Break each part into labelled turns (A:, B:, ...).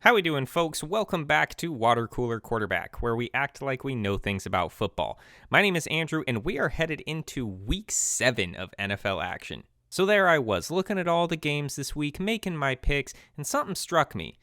A: How we doing, folks? Welcome back to Water Cooler Quarterback, where we act like we know things about football. My name is Andrew, and we are headed into Week 7 of NFL action. So there I was, looking at all the games this week, making my picks, and something struck me.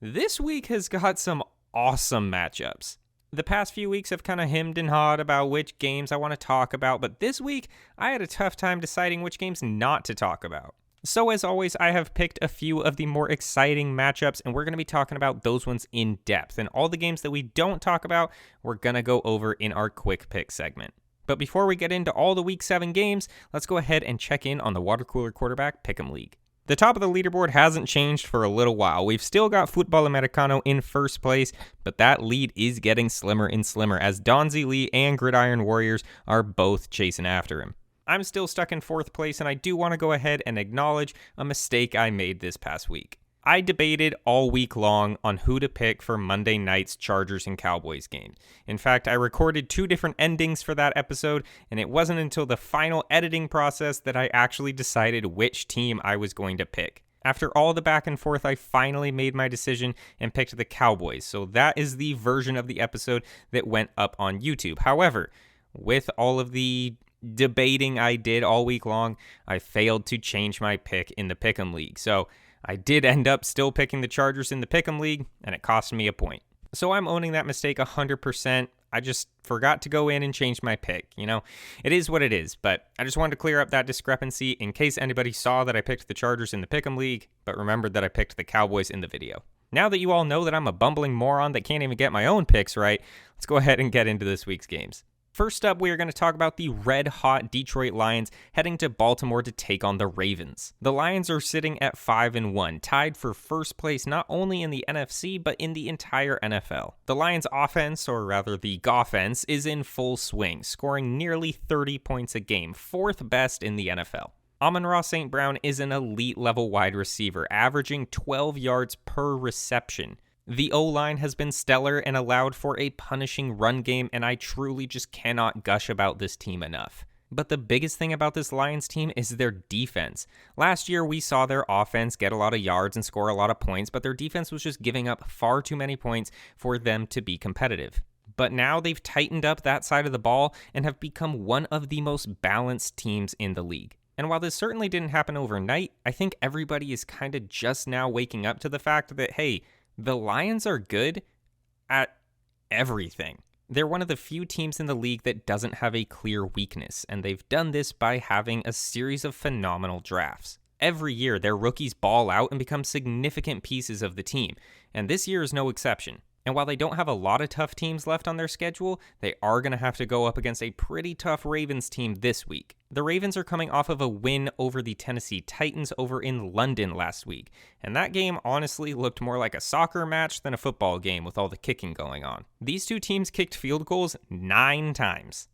A: This week has got some awesome matchups. The past few weeks I've kind of hemmed and hawed about which games I want to talk about, but this week I had a tough time deciding which games not to talk about. So as always, I have picked a few of the more exciting matchups, and we're going to be talking about those ones in depth. And all the games that we don't talk about, we're going to go over in our quick pick segment. But before we get into all the Week 7 games, let's go ahead and check in on the Water Cooler Quarterback Pick'em League. The top of the leaderboard hasn't changed for a little while. We've still got Football Americano in first place, but that lead is getting slimmer and slimmer as Donzie Lee and Gridiron Warriors are both chasing after him. I'm still stuck in fourth place, and I do want to go ahead and acknowledge a mistake I made this past week. I debated all week long on who to pick for Monday night's Chargers and Cowboys game. In fact, I recorded 2 different endings for that episode, and it wasn't until the final editing process that I actually decided which team I was going to pick. After all the back and forth, I finally made my decision and picked the Cowboys, so that is the version of the episode that went up on YouTube. However, with all of the debating I did all week long, I failed to change my pick in the Pick'em League. So I did end up still picking the Chargers in the Pick'em League, and it cost me a point. So I'm owning that mistake 100%. I just forgot to go in and change my pick. It is what it is, but I just wanted to clear up that discrepancy in case anybody saw that I picked the Chargers in the Pick'em League, but remembered that I picked the Cowboys in the video. Now that you all know that I'm a bumbling moron that can't even get my own picks right, let's go ahead and get into this week's games. First up, we are going to talk about the red-hot Detroit Lions heading to Baltimore to take on the Ravens. The Lions are sitting at 5-1, tied for first place not only in the NFC, but in the entire NFL. The Lions' offense, or rather the Goffense, is in full swing, scoring nearly 30 points a game, 4th best in the NFL. Amon-Ra St. Brown is an elite-level wide receiver, averaging 12 yards per reception. The O-line has been stellar and allowed for a punishing run game, and I truly just cannot gush about this team enough. But the biggest thing about this Lions team is their defense. Last year, we saw their offense get a lot of yards and score a lot of points, but their defense was just giving up far too many points for them to be competitive. But now they've tightened up that side of the ball and have become one of the most balanced teams in the league. And while this certainly didn't happen overnight, I think everybody is kind of just now waking up to the fact that, hey, the Lions are good at everything. They're one of the few teams in the league that doesn't have a clear weakness, and they've done this by having a series of phenomenal drafts. Every year, their rookies ball out and become significant pieces of the team, and this year is no exception. And while they don't have a lot of tough teams left on their schedule, they are going to have to go up against a pretty tough Ravens team this week. The Ravens are coming off of a win over the Tennessee Titans over in London last week, and that game honestly looked more like a soccer match than a football game with all the kicking going on. These two teams kicked field goals 9 times.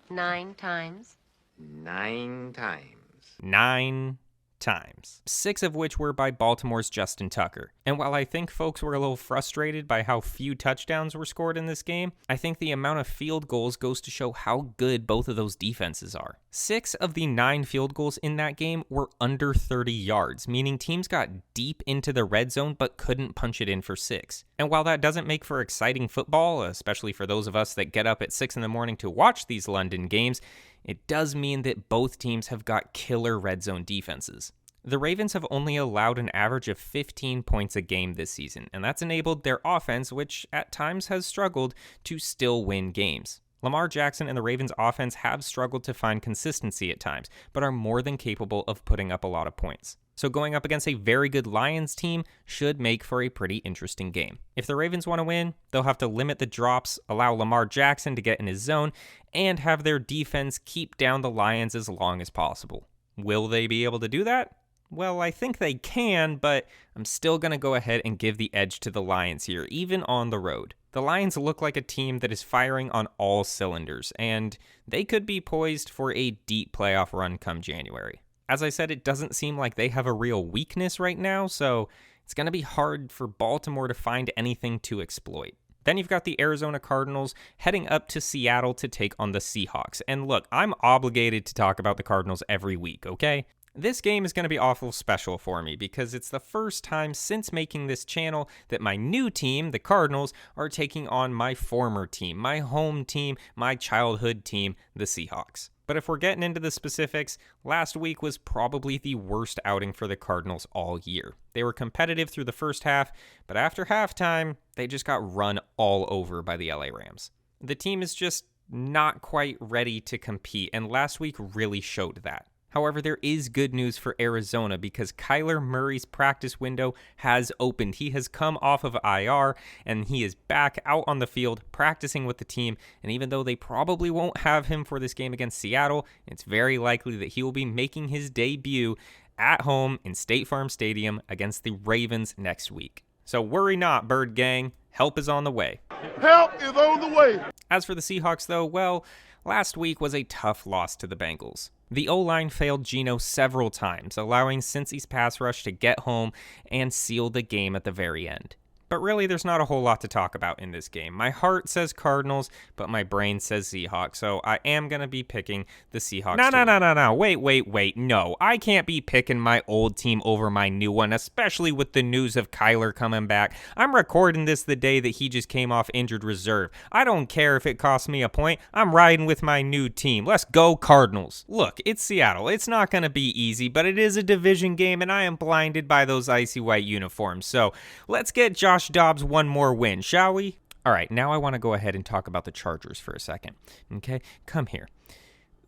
B: 9 times?
C: 9 times.
A: 9 times, 6 of which were by Baltimore's Justin Tucker. And while I think folks were a little frustrated by how few touchdowns were scored in this game, I think the amount of field goals goes to show how good both of those defenses are. 6 of the 9 field goals in that game were under 30 yards, meaning teams got deep into the red zone but couldn't punch it in for 6. And while that doesn't make for exciting football, especially for those of us that get up at 6 in the morning to watch these London games, it does mean that both teams have got killer red zone defenses. The Ravens have only allowed an average of 15 points a game this season, and that's enabled their offense, which at times has struggled, to still win games. Lamar Jackson and the Ravens offense have struggled to find consistency at times, but are more than capable of putting up a lot of points. So going up against a very good Lions team should make for a pretty interesting game. If the Ravens want to win, they'll have to limit the drops, allow Lamar Jackson to get in his zone, and have their defense keep down the Lions as long as possible. Will they be able to do that? Well, I think they can, but I'm still going to go ahead and give the edge to the Lions here, even on the road. The Lions look like a team that is firing on all cylinders, and they could be poised for a deep playoff run come January. As I said, it doesn't seem like they have a real weakness right now, so it's going to be hard for Baltimore to find anything to exploit. Then you've got the Arizona Cardinals heading up to Seattle to take on the Seahawks. And look, I'm obligated to talk about the Cardinals every week, okay? This game is going to be awful special for me because it's the first time since making this channel that my new team, the Cardinals, are taking on my former team, my home team, my childhood team, the Seahawks. But if we're getting into the specifics, last week was probably the worst outing for the Cardinals all year. They were competitive through the first half, but after halftime, they just got run all over by the LA Rams. The team is just not quite ready to compete, and last week really showed that. However, there is good news for Arizona because Kyler Murray's practice window has opened. He has come off of IR and he is back out on the field practicing with the team. And even though they probably won't have him for this game against Seattle, it's very likely that he will be making his debut at home in State Farm Stadium against the Ravens next week. So worry not, Bird Gang. Help is on the way.
D: Help is on the way.
A: As for the Seahawks, though, well, last week was a tough loss to the Bengals. The O-line failed Geno several times, allowing Cincy's pass rush to get home and seal the game at the very end. But really, there's not a whole lot to talk about in this game. My heart says Cardinals, but my brain says Seahawks, so I am going to be picking the Seahawks. No. Wait. No, I can't be picking my old team over my new one, especially with the news of Kyler coming back. I'm recording this the day that he just came off injured reserve. I don't care if it costs me a point. I'm riding with my new team. Let's go Cardinals. Look, it's Seattle. It's not going to be easy, but it is a division game, and I am blinded by those icy white uniforms. So let's get Josh Dobbs one more win, shall we? All right, now I want to go ahead and talk about the Chargers for a second. Okay, come here.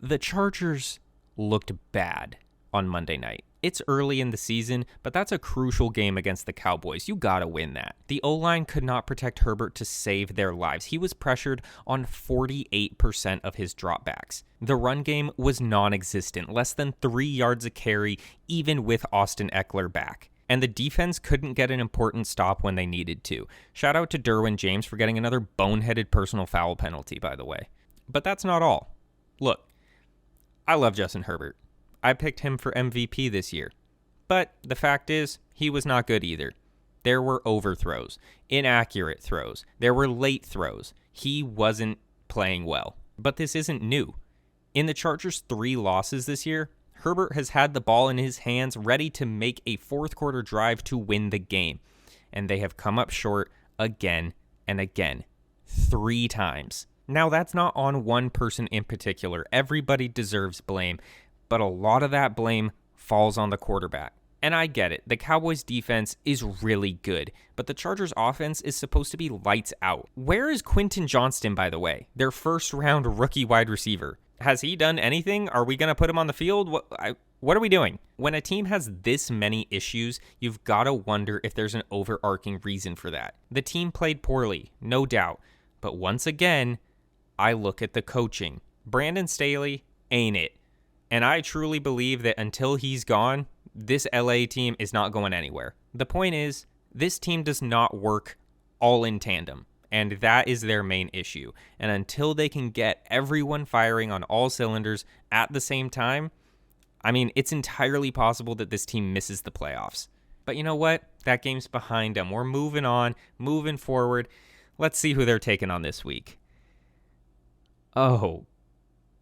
A: The Chargers looked bad on Monday night. It's early in the season, but that's a crucial game against the Cowboys. You gotta win that. The O-line could not protect Herbert to save their lives. He was pressured on 48% of his dropbacks. The run game was non-existent, less than 3 yards a carry, even with Austin Eckler back. And the defense couldn't get an important stop when they needed to. Shout out to Derwin James for getting another boneheaded personal foul penalty, by the way. But that's not all. Look, I love Justin Herbert. I picked him for MVP this year. But the fact is, he was not good either. There were overthrows, inaccurate throws. There were late throws. He wasn't playing well. But this isn't new. In the Chargers' 3 losses this year, Herbert has had the ball in his hands ready to make a fourth quarter drive to win the game. And they have come up short again and again. 3 times. Now, that's not on one person in particular. Everybody deserves blame. But a lot of that blame falls on the quarterback. And I get it. The Cowboys' defense is really good. But the Chargers' offense is supposed to be lights out. Where is Quentin Johnston, by the way? Their first-round rookie wide receiver. Has he done anything? Are we going to put him on the field? What are we doing? When a team has this many issues, you've got to wonder if there's an overarching reason for that. The team played poorly, no doubt. But once again, I look at the coaching. Brandon Staley ain't it. And I truly believe that until he's gone, this LA team is not going anywhere. The point is, this team does not work all in tandem. And that is their main issue. And until they can get everyone firing on all cylinders at the same time, I mean, it's entirely possible that this team misses the playoffs. But you know what? That game's behind them. We're moving on, moving forward. Let's see who they're taking on this week. Oh,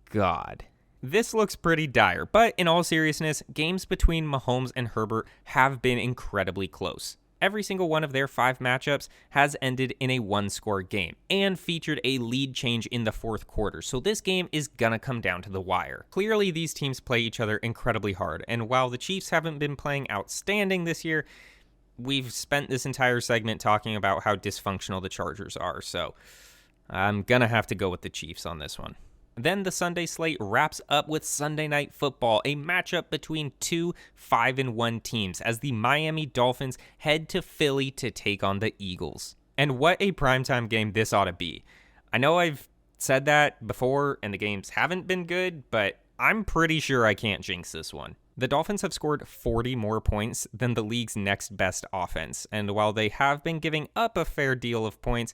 A: God. This looks pretty dire. But in all seriousness, games between Mahomes and Herbert have been incredibly close. Every single one of their 5 matchups has ended in a 1-score game and featured a lead change in the fourth quarter, so this game is gonna come down to the wire. Clearly, these teams play each other incredibly hard, and while the Chiefs haven't been playing outstanding this year, we've spent this entire segment talking about how dysfunctional the Chargers are, so I'm gonna have to go with the Chiefs on this one. Then the Sunday slate wraps up with Sunday Night Football, a matchup between 2 5-1 teams as the Miami Dolphins head to Philly to take on the Eagles. And what a primetime game this ought to be. I know I've said that before and the games haven't been good, but I'm pretty sure I can't jinx this one. The Dolphins have scored 40 more points than the league's next best offense, and while they have been giving up a fair deal of points,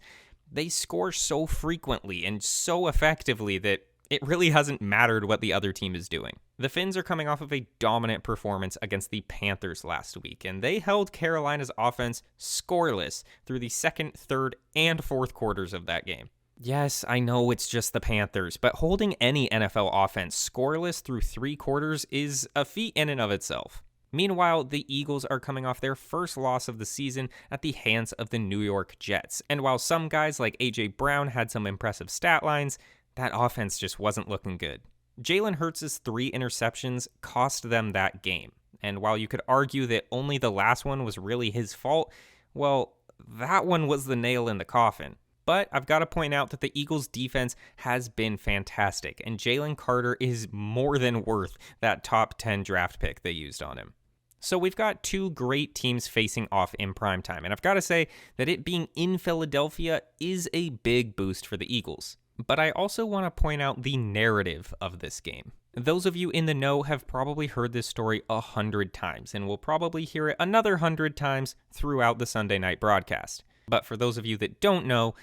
A: they score so frequently and so effectively that it really hasn't mattered what the other team is doing. The Finns are coming off of a dominant performance against the Panthers last week, and they held Carolina's offense scoreless through the second, third, and fourth quarters of that game. Yes, I know it's just the Panthers, but holding any NFL offense scoreless through 3 quarters is a feat in and of itself. Meanwhile, the Eagles are coming off their first loss of the season at the hands of the New York Jets. And while some guys like A.J. Brown had some impressive stat lines, that offense just wasn't looking good. Jalen Hurts' 3 interceptions cost them that game. And while you could argue that only the last one was really his fault, well, that one was the nail in the coffin. But I've got to point out that the Eagles' defense has been fantastic, and Jalen Carter is more than worth that top 10 draft pick they used on him. So we've got 2 great teams facing off in primetime, and I've got to say that it being in Philadelphia is a big boost for the Eagles. But I also want to point out the narrative of this game. Those of you in the know have probably heard this story 100 times, and will probably hear it another 100 times throughout the Sunday night broadcast. But for those of you that don't know,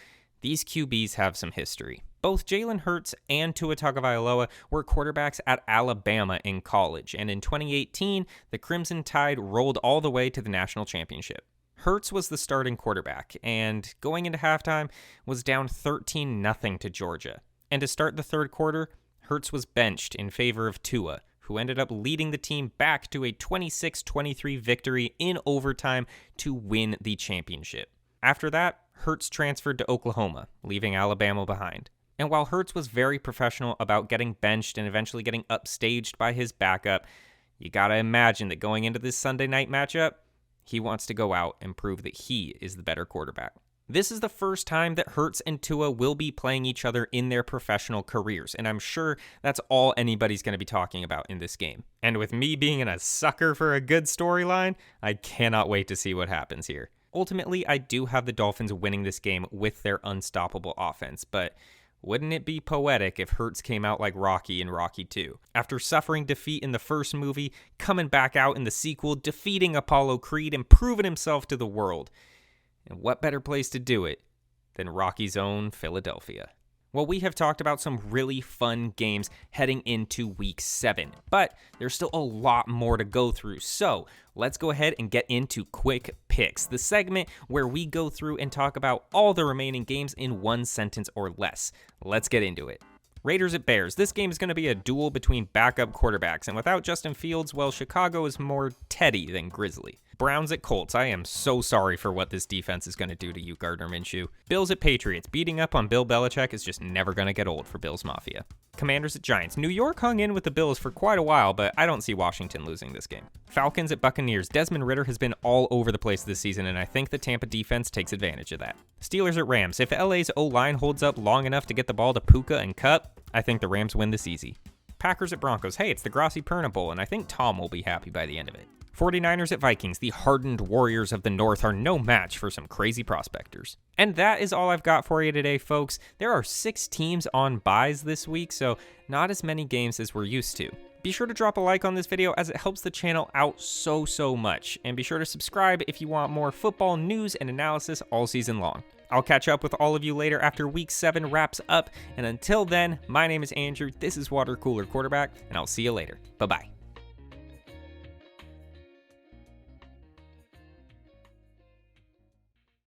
A: these QBs have some history. Both Jalen Hurts and Tua Tagovailoa were quarterbacks at Alabama in college, and in 2018, the Crimson Tide rolled all the way to the national championship. Hurts was the starting quarterback, and going into halftime was down 13-0 to Georgia. And to start the third quarter, Hurts was benched in favor of Tua, who ended up leading the team back to a 26-23 victory in overtime to win the championship. After that, Hurts transferred to Oklahoma, leaving Alabama behind. And while Hurts was very professional about getting benched and eventually getting upstaged by his backup, you gotta imagine that going into this Sunday night matchup, he wants to go out and prove that he is the better quarterback. This is the first time that Hurts and Tua will be playing each other in their professional careers, and I'm sure that's all anybody's going to be talking about in this game. And with me being a sucker for a good storyline, I cannot wait to see what happens here. Ultimately, I do have the Dolphins winning this game with their unstoppable offense, but wouldn't it be poetic if Hurts came out like Rocky in Rocky 2? After suffering defeat in the first movie, coming back out in the sequel, defeating Apollo Creed, and proving himself to the world. And what better place to do it than Rocky's own Philadelphia? Well, we have talked about some really fun games heading into Week 7, but there's still a lot more to go through. So let's go ahead and get into Quick Picks, the segment where we go through and talk about all the remaining games in 1 sentence or less. Let's get into it. Raiders at Bears. This game is going to be a duel between backup quarterbacks, and without Justin Fields, well, Chicago is more Teddy than Grizzly. Browns at Colts. I am so sorry for what this defense is going to do to you, Gardner Minshew. Bills at Patriots. Beating up on Bill Belichick is just never going to get old for Bills Mafia. Commanders at Giants. New York hung in with the Bills for quite a while, but I don't see Washington losing this game. Falcons at Buccaneers. Desmond Ridder has been all over the place this season, and I think the Tampa defense takes advantage of that. Steelers at Rams. If LA's O-line holds up long enough to get the ball to Puka and Kupp, I think the Rams win this easy. Packers at Broncos. Hey, it's the Grossi Perna Bowl, and I think Tom will be happy by the end of it. 49ers at Vikings. The hardened warriors of the North are no match for some crazy prospectors. And that is all I've got for you today, folks. There are 6 teams on byes this week, so not as many games as we're used to. Be sure to drop a like on this video as it helps the channel out so much. And be sure to subscribe if you want more football news and analysis all season long. I'll catch up with all of you later after Week 7 wraps up. And until then, my name is Andrew, this is Water Cooler Quarterback, and I'll see you later. Bye-bye.